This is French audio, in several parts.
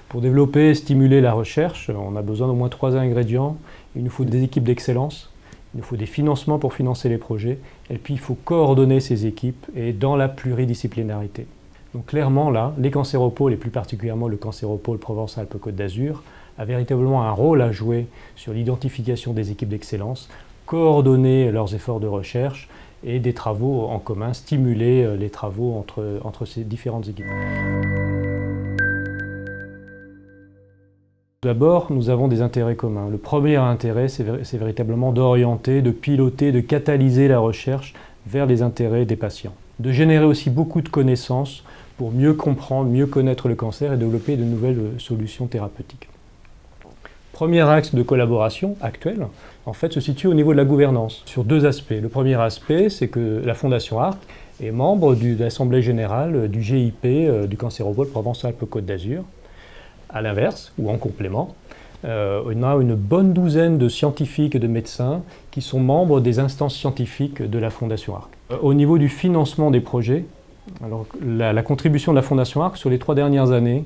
Pour développer et stimuler la recherche, on a besoin d'au moins 3 ingrédients. Il nous faut des équipes d'excellence, il nous faut des financements pour financer les projets, et puis il faut coordonner ces équipes et dans la pluridisciplinarité. Donc clairement là, les cancéropôles, et plus particulièrement le cancéropôle Provence-Alpes-Côte d'Azur, a véritablement un rôle à jouer sur l'identification des équipes d'excellence, coordonner leurs efforts de recherche et des travaux en commun, stimuler les travaux entre ces différentes équipes. D'abord, nous avons des intérêts communs. Le premier intérêt, c'est véritablement d'orienter, de piloter, de catalyser la recherche vers les intérêts des patients. De générer aussi beaucoup de connaissances pour mieux comprendre, mieux connaître le cancer et développer de nouvelles solutions thérapeutiques. Premier axe de collaboration actuel, en fait, se situe au niveau de la gouvernance, sur 2 aspects. Le premier aspect, c'est que la Fondation ARC est membre de l'Assemblée générale du GIP du cancéropôle Provence-Alpes-Côte d'Azur. À l'inverse, ou en complément, on a une bonne douzaine de scientifiques et de médecins qui sont membres des instances scientifiques de la Fondation ARC. Au niveau du financement des projets, alors, la contribution de la Fondation ARC sur les 3 dernières années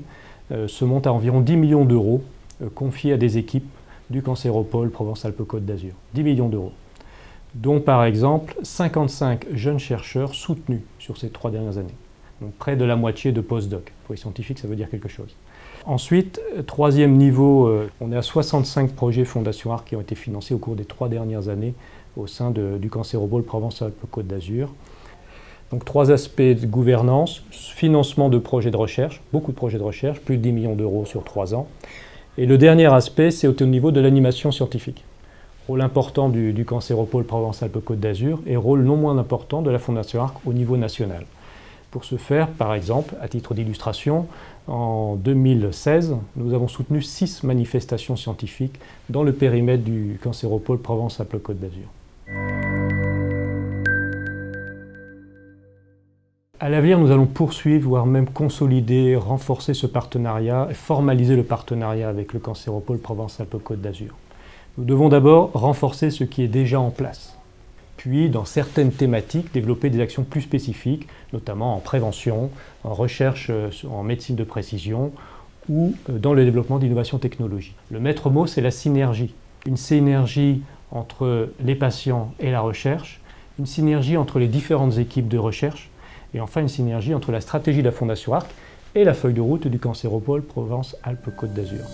se monte à environ 10 millions d'euros confiés à des équipes du cancéropôle Provence-Alpes-Côte d'Azur. 10 millions d'euros, dont par exemple 55 jeunes chercheurs soutenus sur ces 3 dernières années. Donc près de la moitié de post-doc. Pour les scientifiques, ça veut dire quelque chose. Ensuite, 3e niveau, on est à 65 projets Fondation ARC qui ont été financés au cours des 3 dernières années au sein du cancéropôle Provence-Alpes-Côte d'Azur. Donc 3 aspects de gouvernance, financement de projets de recherche, beaucoup de projets de recherche, plus de 10 millions d'euros sur 3 ans. Et le dernier aspect, c'est au niveau de l'animation scientifique. Rôle important du cancéropôle Provence-Alpes-Côte d'Azur et rôle non moins important de la Fondation ARC au niveau national. Pour ce faire, par exemple, à titre d'illustration, en 2016, nous avons soutenu 6 manifestations scientifiques dans le périmètre du cancéropôle Provence-Alpes-Côte d'Azur. À l'avenir, nous allons poursuivre, voire même consolider, renforcer ce partenariat et formaliser le partenariat avec le cancéropôle Provence-Alpes-Côte d'Azur. Nous devons d'abord renforcer ce qui est déjà en place, puis dans certaines thématiques, développer des actions plus spécifiques, notamment en prévention, en recherche en médecine de précision ou dans le développement d'innovations technologiques. Le maître mot, c'est la synergie. Une synergie entre les patients et la recherche, une synergie entre les différentes équipes de recherche, et enfin une synergie entre la stratégie de la Fondation ARC et la feuille de route du cancéropôle Provence-Alpes-Côte d'Azur.